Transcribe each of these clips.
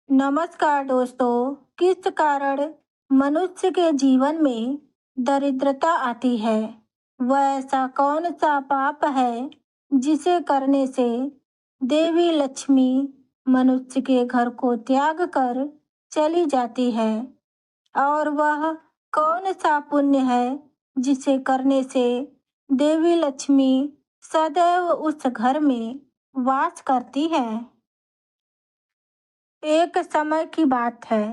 नमस्कार दोस्तों। किस कारण मनुष्य के जीवन में दरिद्रता आती है? वह ऐसा कौन सा पाप है जिसे करने से देवी लक्ष्मी मनुष्य के घर को त्याग कर चली जाती है? और वह कौन सा पुण्य है जिसे करने से देवी लक्ष्मी सदैव उस घर में वास करती है? एक समय की बात है।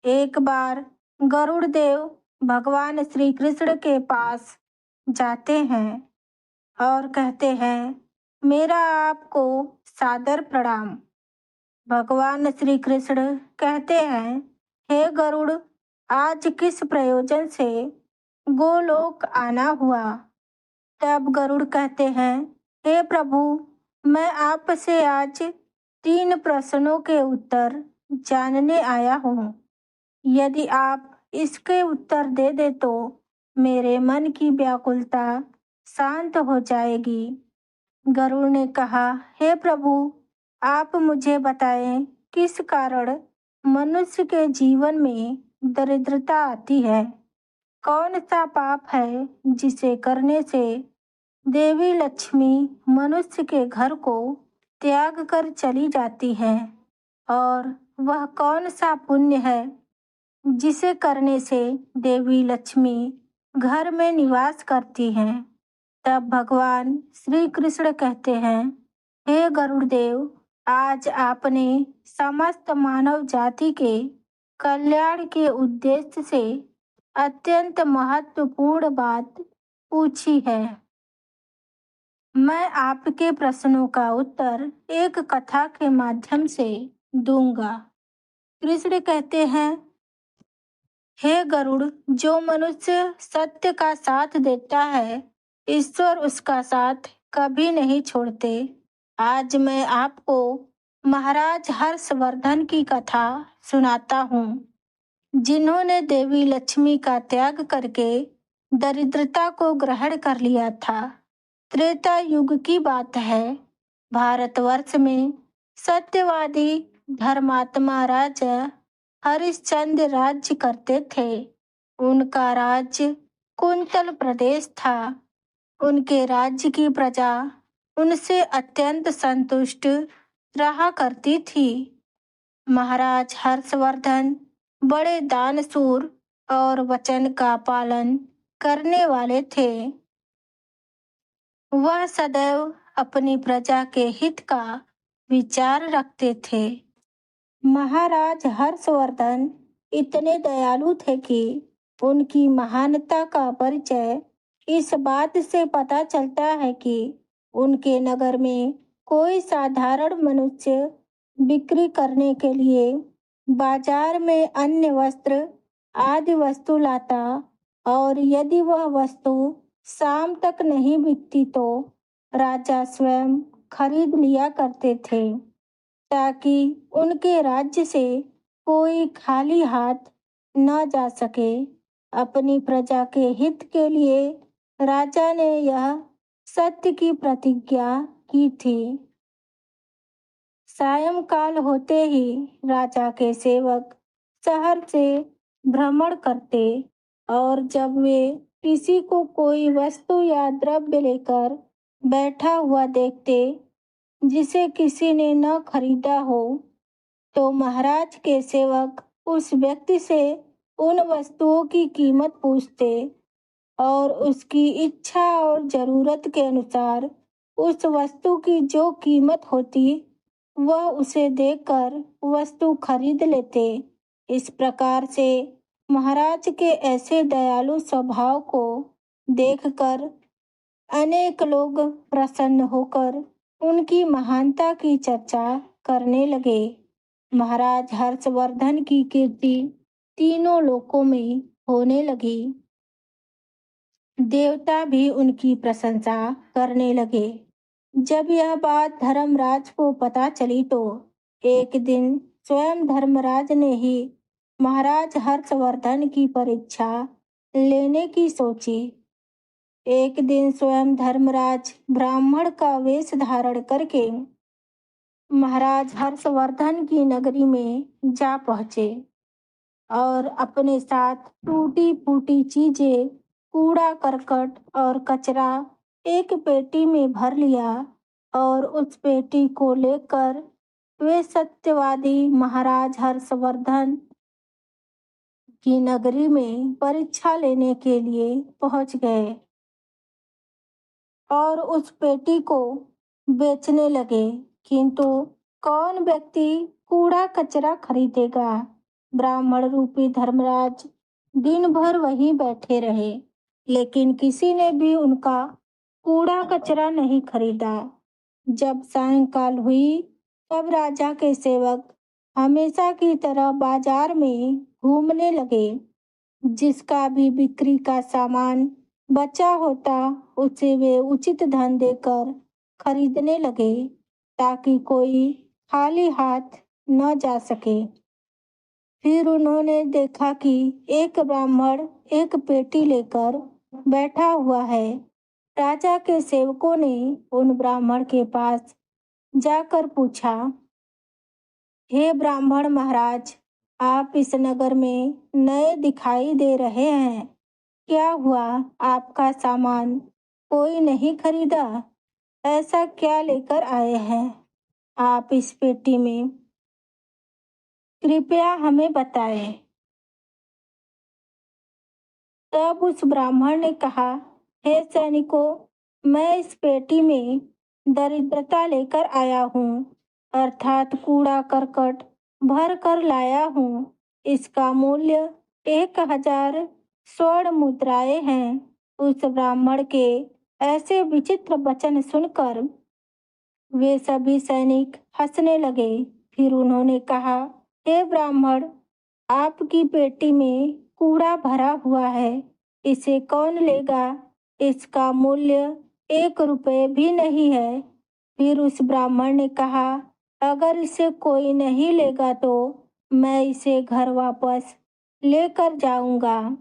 एक बार गरुड़ देव भगवान श्री कृष्ण के पास जाते हैं और कहते हैं, मेरा आपको सादर प्रणाम। भगवान श्री कृष्ण कहते हैं, हे गरुड़, आज किस प्रयोजन से गोलोक आना हुआ? तब गरुड़ कहते हैं, हे प्रभु, मैं आपसे आज 3 प्रश्नों के उत्तर जानने आया हूँ। यदि आप इसके उत्तर दे दे तो मेरे मन की व्याकुलता शांत हो जाएगी। गरुड़ ने कहा, हे प्रभु, आप मुझे बताएं किस कारण मनुष्य के जीवन में दरिद्रता आती है? कौन सा पाप है जिसे करने से देवी लक्ष्मी मनुष्य के घर को त्याग कर चली जाती है? और वह कौन सा पुण्य है जिसे करने से देवी लक्ष्मी घर में निवास करती हैं? तब भगवान श्री कृष्ण कहते हैं, हे गरुड़देव, आज आपने समस्त मानव जाति के कल्याण के उद्देश्य से अत्यंत महत्वपूर्ण बात पूछी है। मैं आपके प्रश्नों का उत्तर एक कथा के माध्यम से दूंगा। कृष्ण कहते हैं, हे गरुड़, जो मनुष्य सत्य का साथ देता है, ईश्वर उसका साथ कभी नहीं छोड़ते। आज मैं आपको महाराज हर्षवर्धन की कथा सुनाता हूँ, जिन्होंने देवी लक्ष्मी का त्याग करके दरिद्रता को ग्रहण कर लिया था। त्रेता युग की बात है। भारतवर्ष में सत्यवादी धर्मात्मा राजा हरिश्चंद्र राज्य करते थे। उनका राज्य कुंतल प्रदेश था। उनके राज्य की प्रजा उनसे अत्यंत संतुष्ट रहा करती थी। महाराज हर्षवर्धन बड़े दानशूर और वचन का पालन करने वाले थे। वह सदैव अपनी प्रजा के हित का विचार रखते थे। महाराज हर्षवर्धन इतने दयालु थे कि उनकी महानता का परिचय इस बात से पता चलता है कि उनके नगर में कोई साधारण मनुष्य बिक्री करने के लिए बाजार में अन्य वस्त्र आदि वस्तु लाता, और यदि वह वस्तु शाम तक नहीं बिकती तो राजा स्वयं खरीद लिया करते थे, ताकि उनके राज्य से कोई खाली हाथ न जा सके। अपनी प्रजा के हित के लिए राजा ने यह सत्य की प्रतिज्ञा की थी। सायंकाल होते ही राजा के सेवक शहर से भ्रमण करते, और जब वे किसी को कोई वस्तु या द्रव्य लेकर बैठा हुआ देखते जिसे किसी ने न खरीदा हो, तो महाराज के सेवक उस व्यक्ति से उन वस्तुओं की कीमत पूछते और उसकी इच्छा और जरूरत के अनुसार उस वस्तु की जो कीमत होती वह उसे देकर वस्तु खरीद लेते। इस प्रकार से महाराज के ऐसे दयालु स्वभाव को देखकर अनेक लोग प्रसन्न होकर उनकी महानता की चर्चा करने लगे। महाराज हर्षवर्धन की कीर्ति तीनों लोकों में होने लगी। देवता भी उनकी प्रशंसा करने लगे। जब यह बात धर्मराज को पता चली तो एक दिन स्वयं धर्मराज ने ही महाराज हर्षवर्धन की परीक्षा लेने की सोची। एक दिन स्वयं धर्मराज ब्राह्मण का वेश धारण करके महाराज हर्षवर्धन की नगरी में जा पहुंचे और अपने साथ टूटी फूटी चीजें, कूड़ा करकट और कचरा एक पेटी में भर लिया और उस पेटी को लेकर वे सत्यवादी महाराज हर्षवर्धन की नगरी में परीक्षा लेने के लिए पहुंच गए और उस पेटी को बेचने लगे। किंतु कौन व्यक्ति कूड़ा कचरा खरीदेगा? ब्राह्मण रूपी धर्मराज दिन भर वहीं बैठे रहे, लेकिन किसी ने भी उनका कूड़ा कचरा नहीं खरीदा। जब सायंकाल हुई तब राजा के सेवक हमेशा की तरह बाजार में घूमने लगे। जिसका भी बिक्री का सामान बचा होता उसे वे उचित धन देकर खरीदने लगे, ताकि कोई खाली हाथ न जा सके। फिर उन्होंने देखा कि एक ब्राह्मण एक पेटी लेकर बैठा हुआ है। राजा के सेवकों ने उन ब्राह्मण के पास जाकर पूछा, हे ब्राह्मण महाराज, आप इस नगर में नए दिखाई दे रहे हैं। क्या हुआ, आपका सामान कोई नहीं खरीदा? ऐसा क्या लेकर आए हैं आप इस पेटी में? कृपया हमें बताएं। तब उस ब्राह्मण ने कहा, हे सैनिकों, मैं इस पेटी में दरिद्रता लेकर आया हूँ, अर्थात कूड़ा करकट भर कर लाया हूँ। इसका मूल्य 1000 स्वर्ण मुद्राएं हैं। उस ब्राह्मण के ऐसे विचित्र वचन सुनकर वे सभी सैनिक हंसने लगे। फिर उन्होंने कहा, हे ब्राह्मण, आपकी पेटी में कूड़ा भरा हुआ है, इसे कौन लेगा? इसका मूल्य 1 रुपये भी नहीं है। फिर उस ब्राह्मण ने कहा, अगर इसे कोई नहीं लेगा तो मैं इसे घर वापस लेकर जाऊंगा।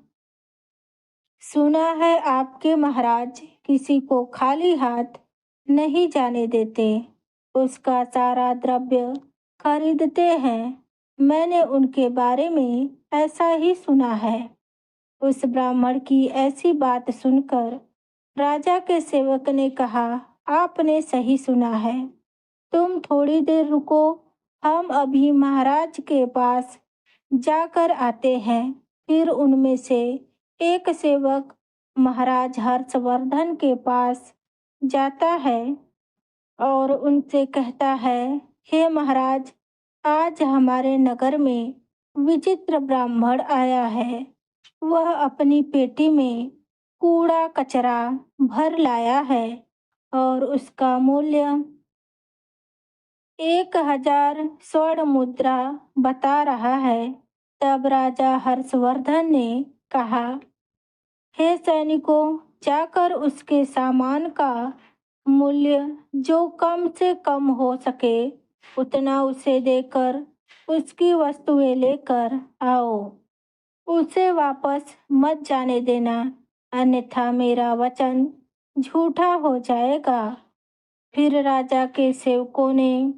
सुना है आपके महाराज किसी को खाली हाथ नहीं जाने देते, उसका सारा द्रव्य खरीदते हैं। मैंने उनके बारे में ऐसा ही सुना है। उस ब्राह्मण की ऐसी बात सुनकर राजा के सेवक ने कहा, आपने सही सुना है। तुम थोड़ी देर रुको, हम अभी महाराज के पास जाकर आते हैं। फिर उनमें से एक सेवक महाराज हर्षवर्धन के पास जाता है और उनसे कहता है, हे महाराज, आज हमारे नगर में विचित्र ब्राह्मण आया है। वह अपनी पेटी में कूड़ा कचरा भर लाया है और उसका मूल्य 1000 स्वर्ण मुद्रा बता रहा है। तब राजा हर्षवर्धन ने कहा, हे सैनिकों, जाकर उसके सामान का मूल्य जो कम से कम हो सके उतना उसे देकर उसकी वस्तुएं लेकर आओ। उसे वापस मत जाने देना, अन्यथा मेरा वचन झूठा हो जाएगा। फिर राजा के सेवकों ने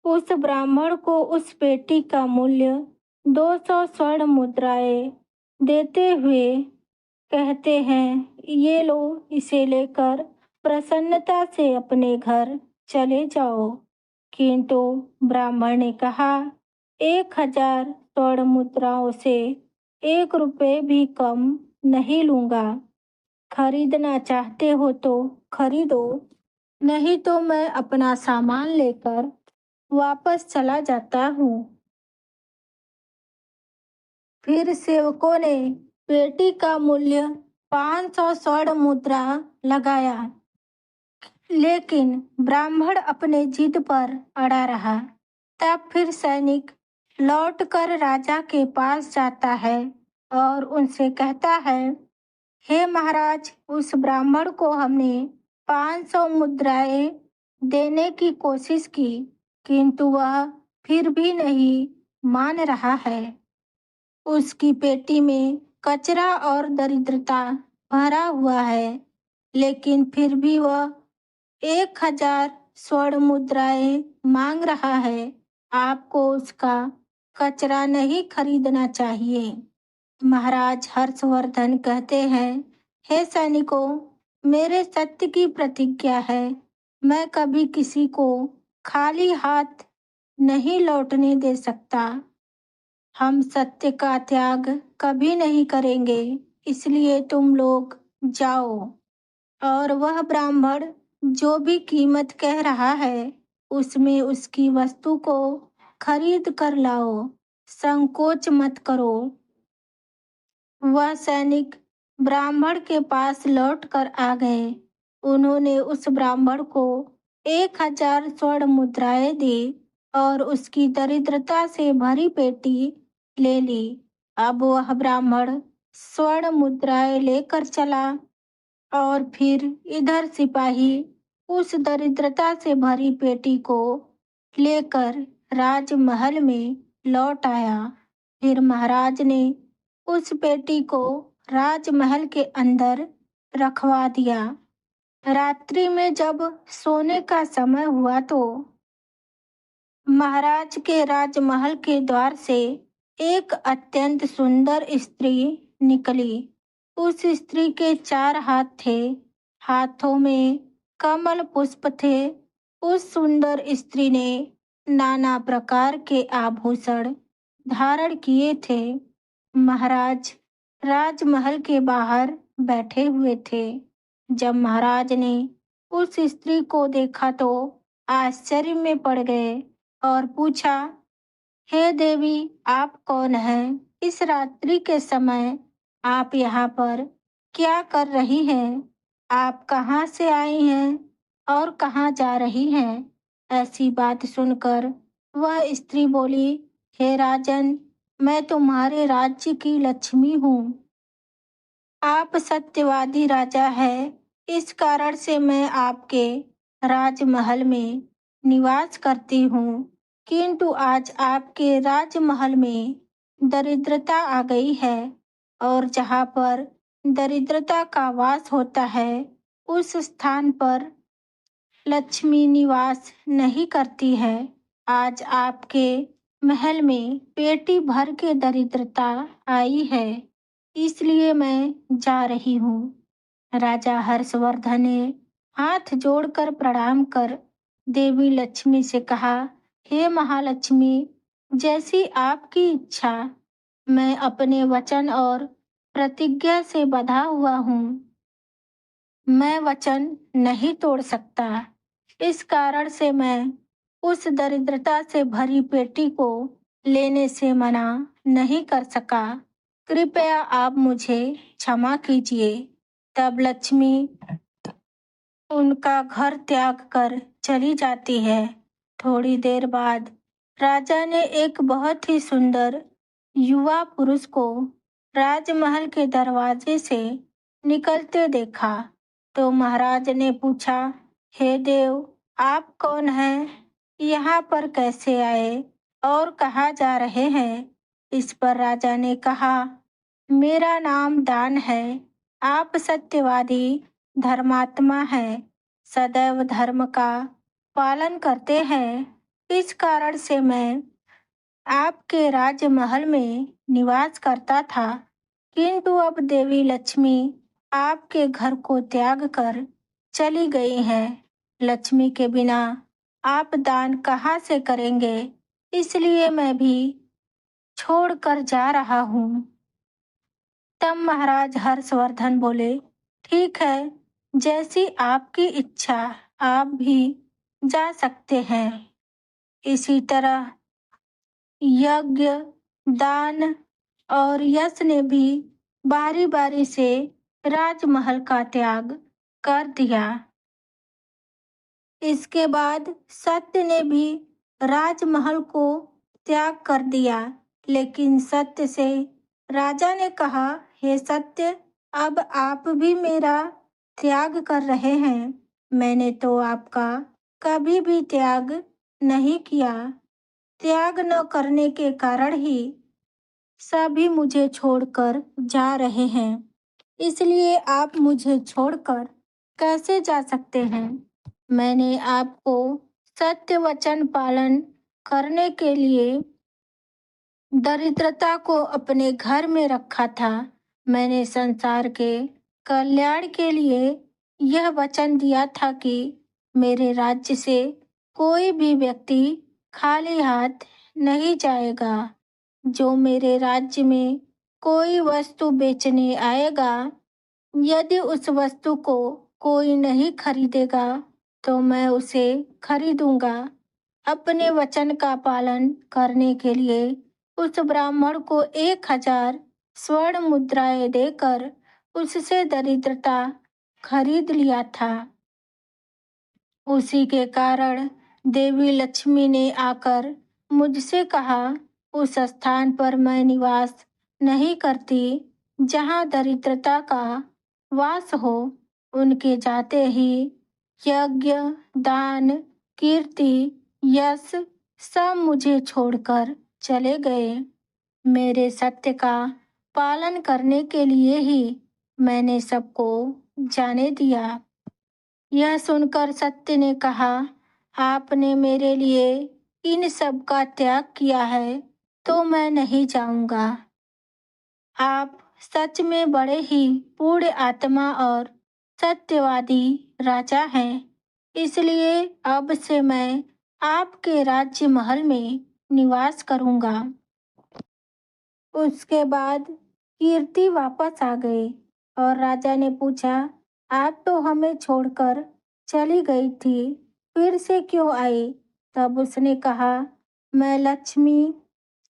उस ब्राह्मण को उस पेटी का मूल्य 200 स्वर्ण मुद्राएं देते हुए कहते हैं, ये लो, इसे लेकर प्रसन्नता से अपने घर चले जाओ। किंतु ब्राह्मण ने कहा, 1000 स्वर्ण मुद्राओं से 1 रुपये भी कम नहीं लूंगा। खरीदना चाहते हो तो खरीदो, नहीं तो मैं अपना सामान लेकर वापस चला जाता हूँ। फिर सेवकों ने पेटी का मूल्य 500 स्वर्ण मुद्रा लगाया, लेकिन ब्राह्मण अपने जिद पर अड़ा रहा। तब फिर सैनिक लौटकर राजा के पास जाता है और उनसे कहता है, हे महाराज, उस ब्राह्मण को हमने 500 मुद्राएं देने की कोशिश की, किंतु वह फिर भी नहीं मान रहा है। उसकी पेटी में कचरा और दरिद्रता भरा हुआ है, लेकिन फिर भी वह 1000 स्वर्ण मुद्राएं मांग रहा है, आपको उसका कचरा नहीं खरीदना चाहिए। महाराज हर्षवर्धन कहते हैं, हे सैनिकों, मेरे सत्य की प्रतिज्ञा है, मैं कभी किसी को खाली हाथ नहीं लौटने दे सकता। हम सत्य का त्याग कभी नहीं करेंगे, इसलिए तुम लोग जाओ और वह ब्राह्मण जो भी कीमत कह रहा है, उसमें उसकी वस्तु को खरीद कर लाओ, संकोच मत करो। वह सैनिक ब्राह्मण के पास लौट कर आ गए। उन्होंने उस ब्राह्मण को 1000 स्वर्ण मुद्राएं दी और उसकी दरिद्रता से भरी पेटी ले ली। अब वह ब्राह्मण स्वर्ण मुद्राएं लेकर चला और फिर इधर सिपाही उस दरिद्रता से भरी पेटी को लेकर राजमहल में लौट आया। फिर महाराज ने उस पेटी को राजमहल के अंदर रखवा दिया। रात्रि में जब सोने का समय हुआ तो महाराज के राजमहल के द्वार से एक अत्यंत सुंदर स्त्री निकली। उस स्त्री के 4 हाथ थे, हाथों में कमल पुष्प थे। उस सुंदर स्त्री ने नाना प्रकार के आभूषण धारण किए थे। महाराज राजमहल के बाहर बैठे हुए थे। जब महाराज ने उस स्त्री को देखा तो आश्चर्य में पड़ गए और पूछा, हे देवी, आप कौन हैं? इस रात्रि के समय आप यहाँ पर क्या कर रही हैं? आप कहाँ से आई हैं और कहाँ जा रही हैं? ऐसी बात सुनकर वह स्त्री बोली, हे राजन, मैं तुम्हारे राज्य की लक्ष्मी हूँ। आप सत्यवादी राजा हैं, इस कारण से मैं आपके राजमहल में निवास करती हूँ। किंतु आज आपके राजमहल में दरिद्रता आ गई है और जहाँ पर दरिद्रता का वास होता है, उस स्थान पर लक्ष्मी निवास नहीं करती है। आज आपके महल में पेटी भर के दरिद्रता आई है, इसलिए मैं जा रही हूँ। राजा हर्षवर्धन ने हाथ जोड़कर प्रणाम कर देवी लक्ष्मी से कहा, हे महालक्ष्मी, जैसी आपकी इच्छा। मैं अपने वचन और प्रतिज्ञा से बंधा हुआ हूँ। मैं वचन नहीं तोड़ सकता। इस कारण से मैं उस दरिद्रता से भरी पेटी को लेने से मना नहीं कर सका। कृपया आप मुझे क्षमा कीजिए। तब लक्ष्मी उनका घर त्याग कर चली जाती है। थोड़ी देर बाद राजा ने एक बहुत ही सुंदर युवा पुरुष को राजमहल के दरवाजे से निकलते देखा तो महाराज ने पूछा, हे देव, आप कौन हैं? यहाँ पर कैसे आए और कहाँ जा रहे हैं? इस पर राजा ने कहा, मेरा नाम दान है। आप सत्यवादी धर्मात्मा हैं, सदैव धर्म का पालन करते हैं। इस कारण से मैं आपके राजमहल में निवास करता था, किंतु अब देवी लक्ष्मी आपके घर को त्याग कर चली गई हैं। लक्ष्मी के बिना आप दान कहाँ से करेंगे? इसलिए मैं भी छोड़कर जा रहा हूँ। तब महाराज हर्षवर्धन बोले, ठीक है, जैसी आपकी इच्छा, आप भी जा सकते हैं। इसी तरह यज्ञ, दान और यश ने भी बारी बारी से राजमहल का त्याग कर दिया। इसके बाद सत्य ने भी राजमहल को त्याग कर दिया। लेकिन सत्य से राजा ने कहा, हे सत्य, अब आप भी मेरा त्याग कर रहे हैं। मैंने तो आपका कभी भी त्याग नहीं किया। त्याग न करने के कारण ही सभी मुझे छोड़कर जा रहे हैं। इसलिए आप मुझे छोड़कर कैसे जा सकते हैं? मैंने आपको सत्य वचन पालन करने के लिए दरिद्रता को अपने घर में रखा था। मैंने संसार के कल्याण के लिए यह वचन दिया था कि मेरे राज्य से कोई भी व्यक्ति खाली हाथ नहीं जाएगा। जो मेरे राज्य में कोई वस्तु बेचने आएगा, यदि उस वस्तु को कोई नहीं खरीदेगा तो मैं उसे खरीदूंगा। अपने वचन का पालन करने के लिए उस ब्राह्मण को 1000 स्वर्ण मुद्राएं देकर उससे दरिद्रता खरीद लिया था। उसी के कारण देवी लक्ष्मी ने आकर मुझसे कहा, उस स्थान पर मैं निवास नहीं करती जहाँ दरिद्रता का वास हो। उनके जाते ही यज्ञ, दान, कीर्ति, यश सब मुझे छोड़कर चले गए। मेरे सत्य का पालन करने के लिए ही मैंने सबको जाने दिया। यह सुनकर सत्य ने कहा, आपने मेरे लिए इन सब का त्याग किया है तो मैं नहीं जाऊंगा। आप सच में बड़े ही पूर्ण आत्मा और सत्यवादी राजा हैं। इसलिए अब से मैं आपके राज्य महल में निवास करूंगा। उसके बाद कीर्ति वापस आ गई और राजा ने पूछा, आप तो हमें छोड़कर चली गई थी, फिर से क्यों आई? तब उसने कहा, मैं लक्ष्मी,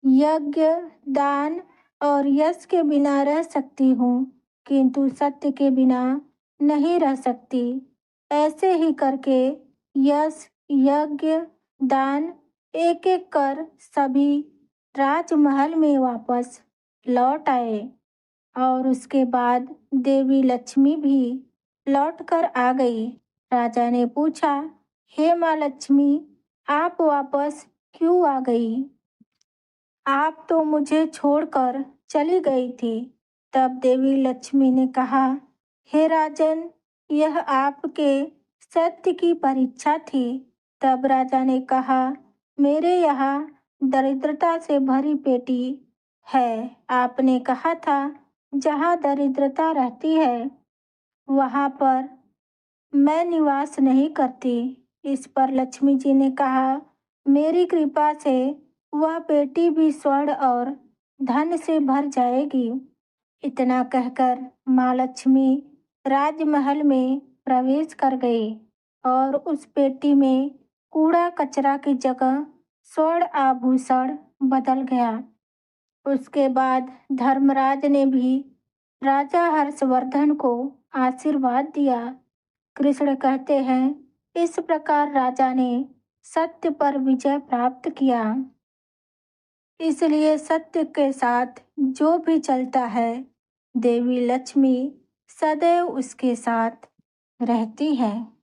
यज्ञ, दान और यश के बिना रह सकती हूँ, किंतु सत्य के बिना नहीं रह सकती। ऐसे ही करके यश, यज्ञ, दान एक एक कर सभी राजमहल में वापस लौट आए और उसके बाद देवी लक्ष्मी भी लौटकर आ गई। राजा ने पूछा, हे माँ लक्ष्मी, आप वापस क्यों आ गई? आप तो मुझे छोड़कर चली गई थी। तब देवी लक्ष्मी ने कहा, हे राजन, यह आपके सत्य की परीक्षा थी। तब राजा ने कहा, मेरे यहाँ दरिद्रता से भरी पेटी है। आपने कहा था जहाँ दरिद्रता रहती है वहाँ पर मैं निवास नहीं करती। इस पर लक्ष्मी जी ने कहा, मेरी कृपा से वह पेटी भी स्वर्ण और धन से भर जाएगी। इतना कहकर माँ लक्ष्मी राजमहल में प्रवेश कर गई और उस पेटी में कूड़ा कचरा की जगह स्वर्ण आभूषण बदल गया। उसके बाद धर्मराज ने भी राजा हर्षवर्धन को आशीर्वाद दिया। कृष्ण कहते हैं, इस प्रकार राजा ने सत्य पर विजय प्राप्त किया। इसलिए सत्य के साथ जो भी चलता है, देवी लक्ष्मी सदैव उसके साथ रहती है।